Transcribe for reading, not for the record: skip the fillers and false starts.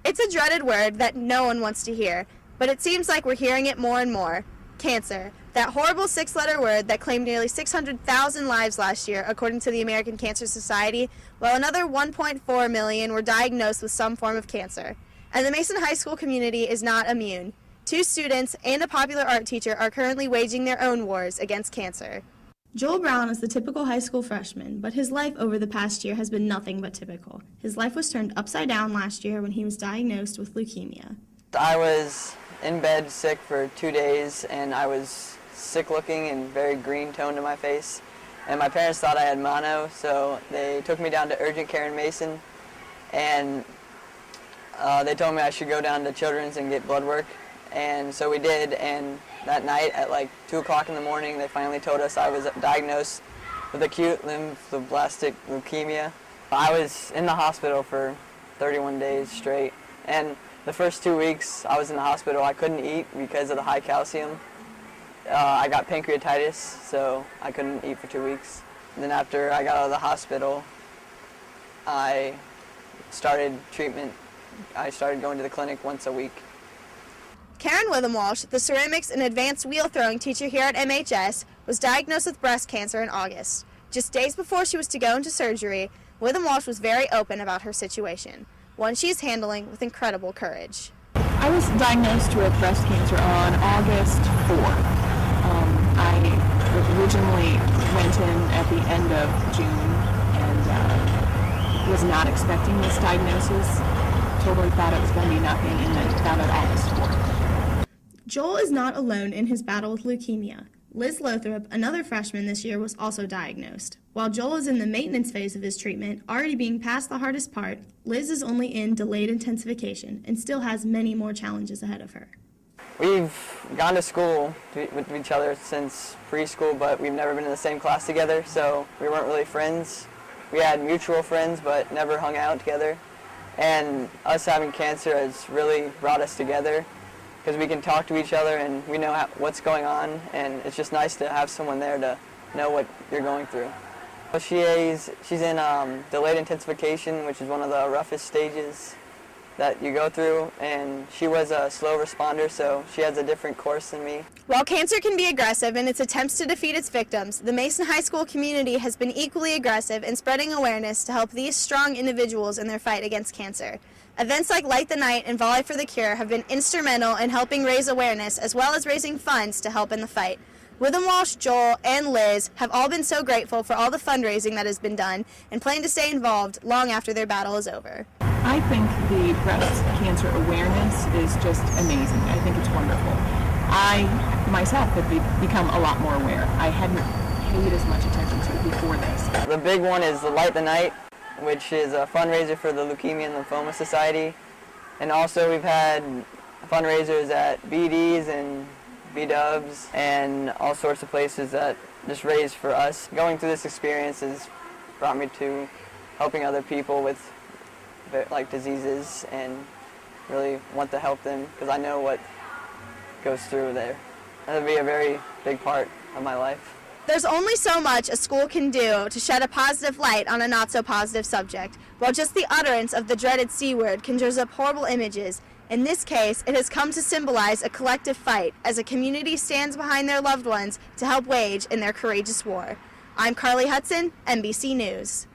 It's a dreaded word that no one wants to hear, but it seems like we're hearing it more and more. Cancer, that horrible 6-letter word that claimed nearly 600,000 lives last year, according to the American Cancer Society, while another 1.4 million were diagnosed with some form of cancer. And the Mason High School community is not immune. 2 students and a popular art teacher are currently waging their own wars against cancer. Joel Brown is the typical high school freshman, but his life over the past year has been nothing but typical. His life was turned upside down last year when he was diagnosed with leukemia. I was in bed sick for 2 days, and I was sick looking and very green toned in my face. And my parents thought I had mono, so they took me down to urgent care in Mason, and they told me I should go down to Children's and get blood work. And so we did, and that night at like 2 o'clock in the morning, they finally told us I was diagnosed with acute lymphoblastic leukemia. I was in the hospital for 31 days straight, and the first 2 weeks I was in the hospital, I couldn't eat because of the high calcium. I got pancreatitis, so I couldn't eat for 2 weeks. And then after I got out of the hospital, I started treatment. I started going to the clinic once a week. Karen Witham-Walsh, the ceramics and advanced wheel throwing teacher here at MHS, was diagnosed with breast cancer in August. Just days before she was to go into surgery, Witham-Walsh was very open about her situation, one she is handling with incredible courage. I was diagnosed with breast cancer on August 4th. I originally went in at the end of June and was not expecting this diagnosis. Totally thought it was going to be nothing, and then found out August 4th. Joel is not alone in his battle with leukemia. Liz Lothrop, another freshman this year, was also diagnosed. While Joel is in the maintenance phase of his treatment, already being past the hardest part, Liz is only in delayed intensification and still has many more challenges ahead of her. We've gone to school with each other since preschool, but we've never been in the same class together, so we weren't really friends. We had mutual friends, but never hung out together. And us having cancer has really brought us together, because we can talk to each other and we know what's going on, and it's just nice to have someone there to know what you're going through. She's in delayed intensification, which is one of the roughest stages that you go through, and she was a slow responder, so she has a different course than me. While cancer can be aggressive in its attempts to defeat its victims, the Mason High School community has been equally aggressive in spreading awareness to help these strong individuals in their fight against cancer. Events like Light the Night and Volley for the Cure have been instrumental in helping raise awareness as well as raising funds to help in the fight. Witham-Walsh, Joel, and Liz have all been so grateful for all the fundraising that has been done and plan to stay involved long after their battle is over. I think the breast cancer awareness is just amazing. I think it's wonderful. I myself have become a lot more aware. I hadn't paid as much attention to it before this. The big one is the Light the Night, which is a fundraiser for the Leukemia and Lymphoma Society. And also we've had fundraisers at BD's and B-Dubs and all sorts of places that just raise for us. Going through this experience has brought me to helping other people with like diseases, and really want to help them because I know what goes through there. That'll be a very big part of my life. There's only so much a school can do to shed a positive light on a not-so-positive subject, while just the utterance of the dreaded C word conjures up horrible images. In this case, it has come to symbolize a collective fight as a community stands behind their loved ones to help wage in their courageous war. I'm Carly Hudson, NBC News.